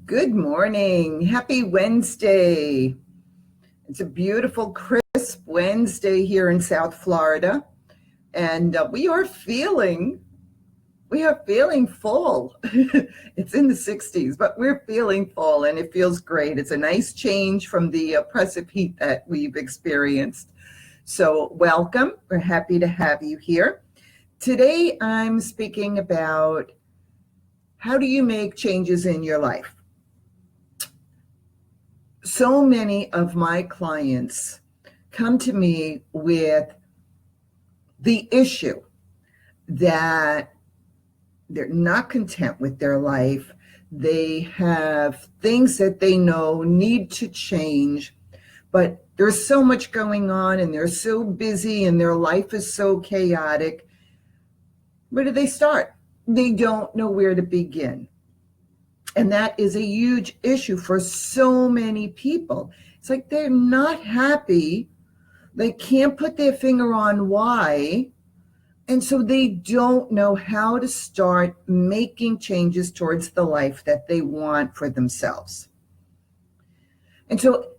Good morning. Happy Wednesday. It's a beautiful, crisp Wednesday here in South Florida. And we are feeling fall. It's in the 60s, but we're feeling fall and it feels great. It's a nice change from the oppressive heat that we've experienced. So welcome. We're happy to have you here. Today I'm speaking about how do you make changes in your life? So many of my clients come to me with the issue that they're not content with their life. They have things that they know need to change, but there's so much going on and they're so busy and their life is so chaotic. Where do they start? They don't know where to begin. And that is a huge issue for so many people. It's like they're not happy. They can't put their finger on why. And so they don't know how to start making changes towards the life that they want for themselves. And so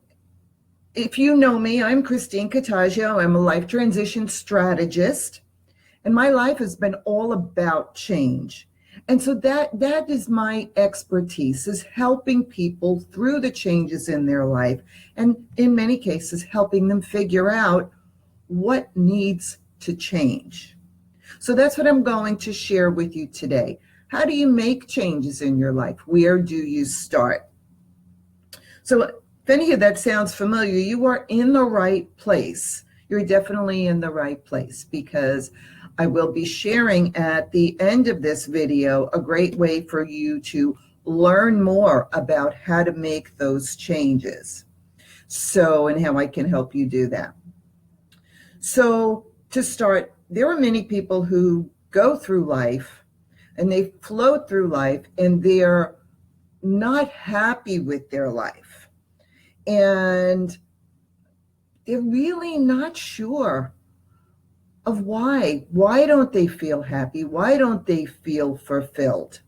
if you know me, I'm Christine Cottagio. I'm a life transition strategist. And my life has been all about change. And so that is my expertise, is helping people through the changes in their life, and in many cases, helping them figure out what needs to change. So that's what I'm going to share with you today. How do you make changes in your life? Where do you start? So if any of that sounds familiar, you are in the right place. You're definitely in the right place, because I will be sharing at the end of this video a great way for you to learn more about how to make those changes. So, and how I can help you do that. So to start, there are many people who go through life and they float through life and they're not happy with their life. And they're really not sure of why. Why don't they feel happy? Why don't they feel fulfilled?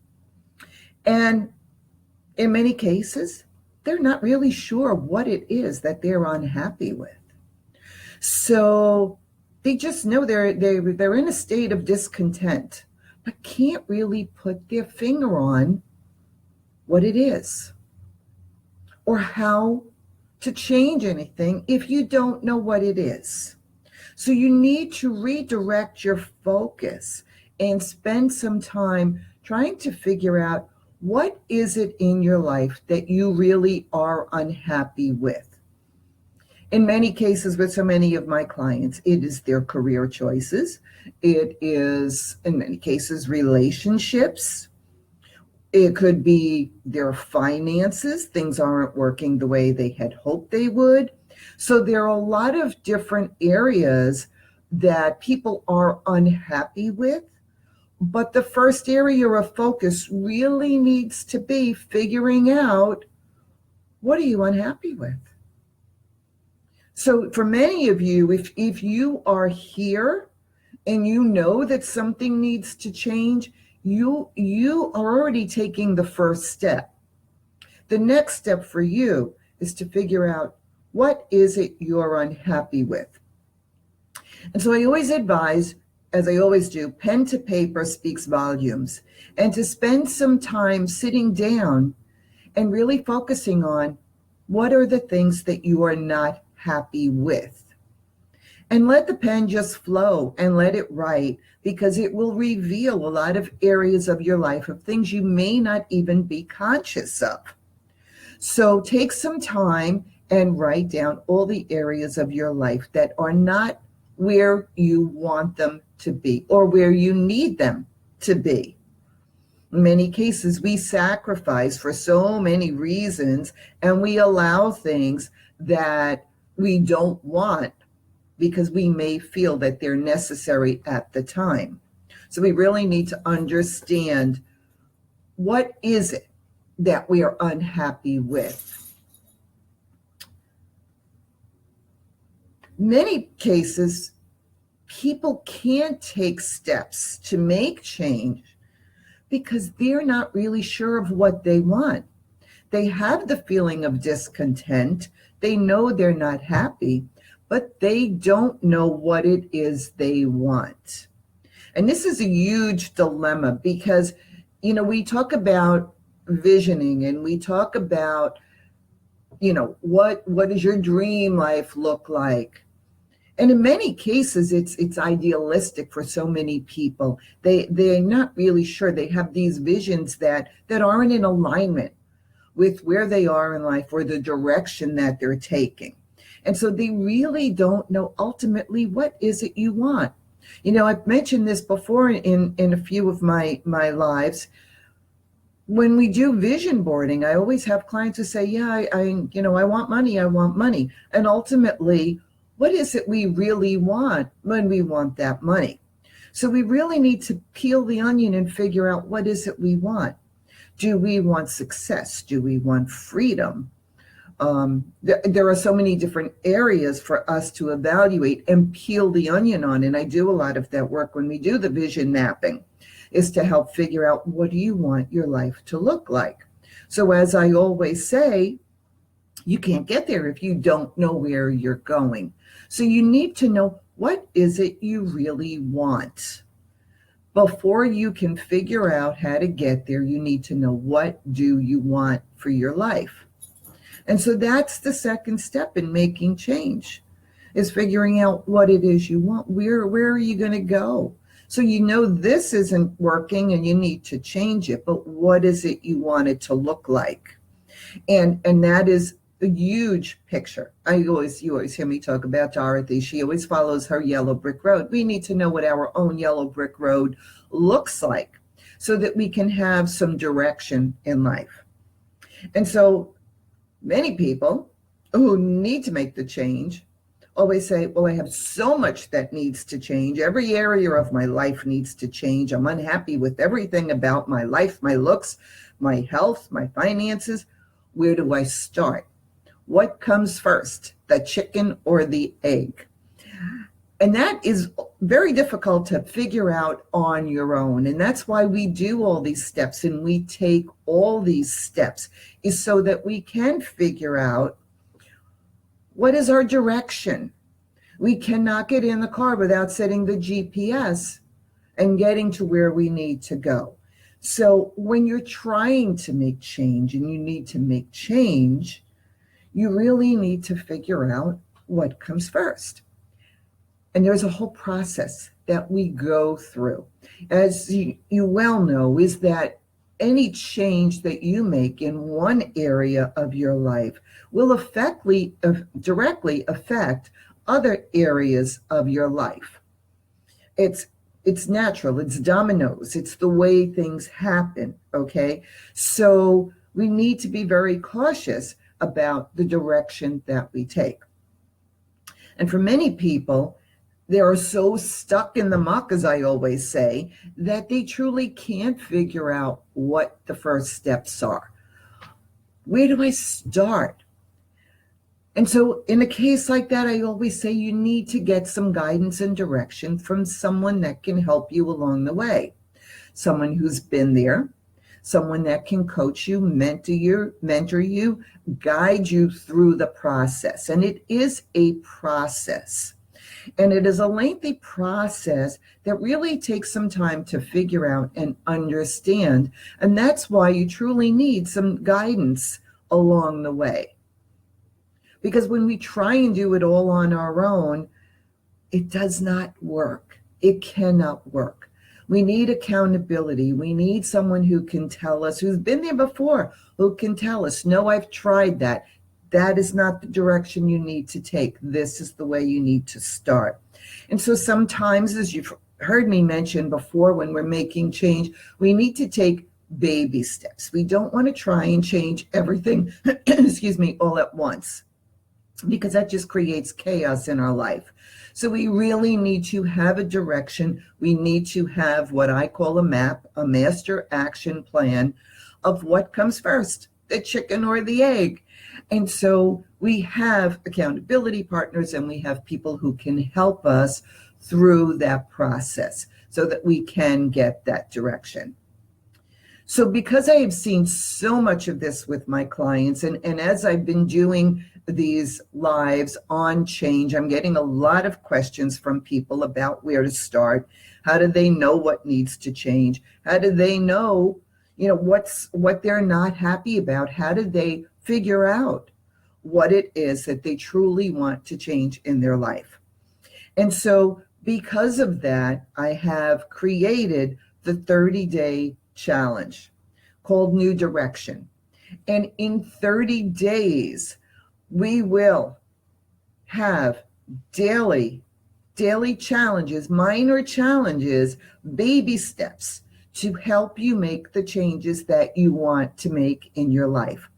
And in many cases, they're not really sure what it is that they're unhappy with. So they just know they're in a state of discontent, but can't really put their finger on what it is or how to change anything if you don't know what it is. So you need to redirect your focus and spend some time trying to figure out what is it in your life that you really are unhappy with. In many cases, with so many of my clients, it is their career choices. It is, in many cases, relationships. It could be their finances. Things aren't working the way they had hoped they would. So there are a lot of different areas that people are unhappy with, but the first area of focus really needs to be figuring out, what are you unhappy with? So for many of you, if you are here and you know that something needs to change, you are already taking the first step. The next step for you is to figure out, what is it you're unhappy with? And so I always advise, as I always do, pen to paper speaks volumes, and to spend some time sitting down and really focusing on, what are the things that you are not happy with? And let the pen just flow and let it write, because it will reveal a lot of areas of your life of things you may not even be conscious of. So take some time and write down all the areas of your life that are not where you want them to be or where you need them to be. In many cases, we sacrifice for so many reasons, and we allow things that we don't want because we may feel that they're necessary at the time. So we really need to understand, what is it that we are unhappy with? Many cases, people can't take steps to make change because they're not really sure of what they want. They have the feeling of discontent. They know they're not happy, but they don't know what it is they want. And this is a huge dilemma because, we talk about visioning and we talk about, what does your dream life look like? And in many cases, it's idealistic for so many people. They're not really sure. They have these visions that aren't in alignment with where they are in life or the direction that they're taking. And so they really don't know ultimately what is it you want. I've mentioned this before in a few of my lives. When we do vision boarding, I always have clients who say, yeah, I want money. And ultimately, what is it we really want when we want that money? So we really need to peel the onion and figure out what is it we want. Do we want success? Do we want freedom? There are so many different areas for us to evaluate and peel the onion on. And I do a lot of that work when we do the vision mapping, is to help figure out, what do you want your life to look like? So as I always say, you can't get there if you don't know where you're going. So you need to know, what is it you really want? Before you can figure out how to get there, you need to know, what do you want for your life? And so that's the second step in making change, is figuring out what it is you want. Where are you going to go? So this isn't working and you need to change it, but what is it you want it to look like? And that is a huge picture. You always hear me talk about Dorothy. She always follows her yellow brick road. We need to know what our own yellow brick road looks like so that we can have some direction in life. And so many people who need to make the change always say, well, I have so much that needs to change. Every area of my life needs to change. I'm unhappy with everything about my life, my looks, my health, my finances. Where do I start? What comes first, the chicken or the egg? And that is very difficult to figure out on your own. And that's why we do all these steps and we take all these steps, is so that we can figure out, what is our direction? We cannot get in the car without setting the GPS and getting to where we need to go. So when you're trying to make change and you need to make change, you really need to figure out what comes first. And there's a whole process that we go through. As you well know, is that any change that you make in one area of your life will directly affect other areas of your life. It's natural, it's dominoes, it's the way things happen, okay? So we need to be very cautious about the direction that we take. And for many people, they are so stuck in the muck, as I always say, that they truly can't figure out what the first steps are. Where do I start? And so in a case like that, I always say you need to get some guidance and direction from someone that can help you along the way. Someone who's been there, someone that can coach you, mentor you, guide you through the process. And it is a process. And it is a lengthy process that really takes some time to figure out and understand. And that's why you truly need some guidance along the way. Because when we try and do it all on our own, it does not work. It cannot work. We need accountability. We need someone who can tell us, who's been there before, who can tell us, no, I've tried that. That is not the direction you need to take. This is the way you need to start. And so sometimes, as you've heard me mention before, when we're making change, we need to take baby steps. We don't want to try and change everything, all at once, because that just creates chaos in our life. So we really need to have a direction. We need to have what I call a map, a master action plan of what comes first, the chicken or the egg. And so we have accountability partners and we have people who can help us through that process so that we can get that direction. So because I have seen so much of this with my clients, and as I've been doing these lives on change, I'm getting a lot of questions from people about where to start. How do they know what needs to change? How do they know, what they're not happy about? How do they figure out what it is that they truly want to change in their life? And so because of that, I have created the 30-day challenge called New Direction. And in 30 days, we will have daily challenges, minor challenges, baby steps to help you make the changes that you want to make in your life.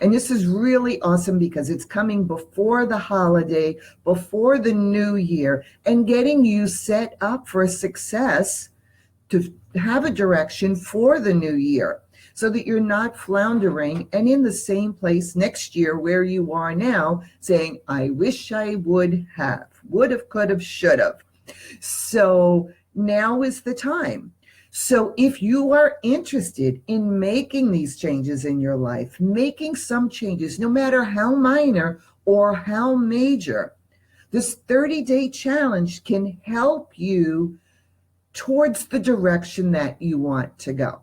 And this is really awesome because it's coming before the holiday, before the new year, and getting you set up for success to have a direction for the new year so that you're not floundering and in the same place next year where you are now saying, I wish I would have, could have, should have. So now is the time. So if you are interested in making these changes in your life, making some changes, no matter how minor or how major, this 30-day challenge can help you towards the direction that you want to go.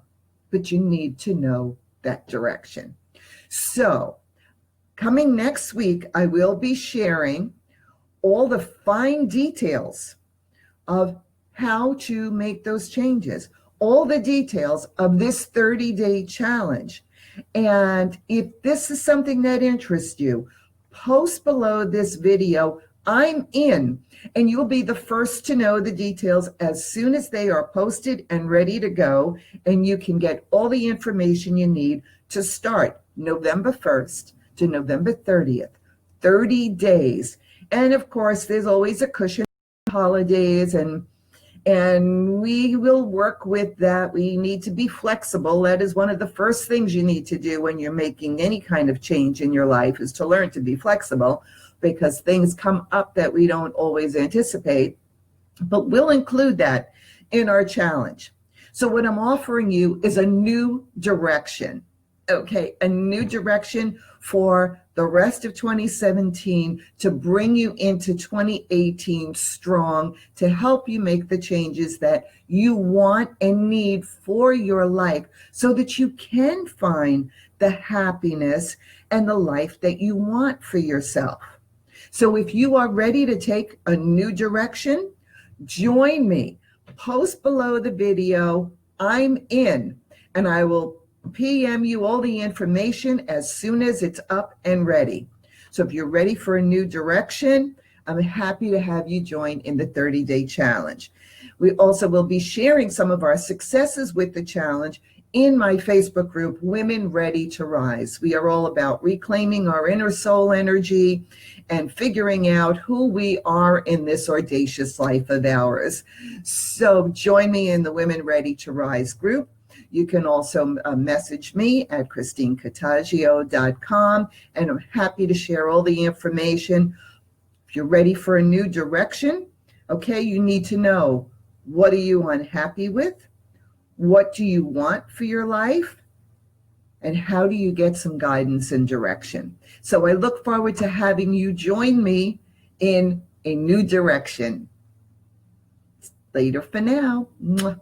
But you need to know that direction. So coming next week, I will be sharing all the fine details of how to make those changes, all the details of this 30-day challenge. And if this is something that interests you, post below this video, I'm in, and you'll be the first to know the details as soon as they are posted and ready to go, and you can get all the information you need to start November 1st to November 30th, 30 days. And of course, there's always a cushion holidays, and we will work with that. We need to be flexible. That is one of the first things you need to do when you're making any kind of change in your life, is to learn to be flexible, because things come up that we don't always anticipate. But we'll include that in our challenge. So what I'm offering you is a new direction. Okay, a new direction for the rest of 2017 to bring you into 2018 strong, to help you make the changes that you want and need for your life so that you can find the happiness and the life that you want for yourself. So if you are ready to take a new direction, join me. Post below the video, I'm in, and I will PM you all the information as soon as it's up and ready. So if you're ready for a new direction, I'm happy to have you join in the 30-day challenge. We also will be sharing some of our successes with the challenge in my Facebook group, Women Ready to Rise. We are all about reclaiming our inner soul energy and figuring out who we are in this audacious life of ours. So join me in the Women Ready to Rise group. You can also message me at ChristineCottagio.com, and I'm happy to share all the information. If you're ready for a new direction, okay, you need to know, what are you unhappy with? What do you want for your life? And how do you get some guidance and direction? So I look forward to having you join me in a new direction. Later for now. Mwah.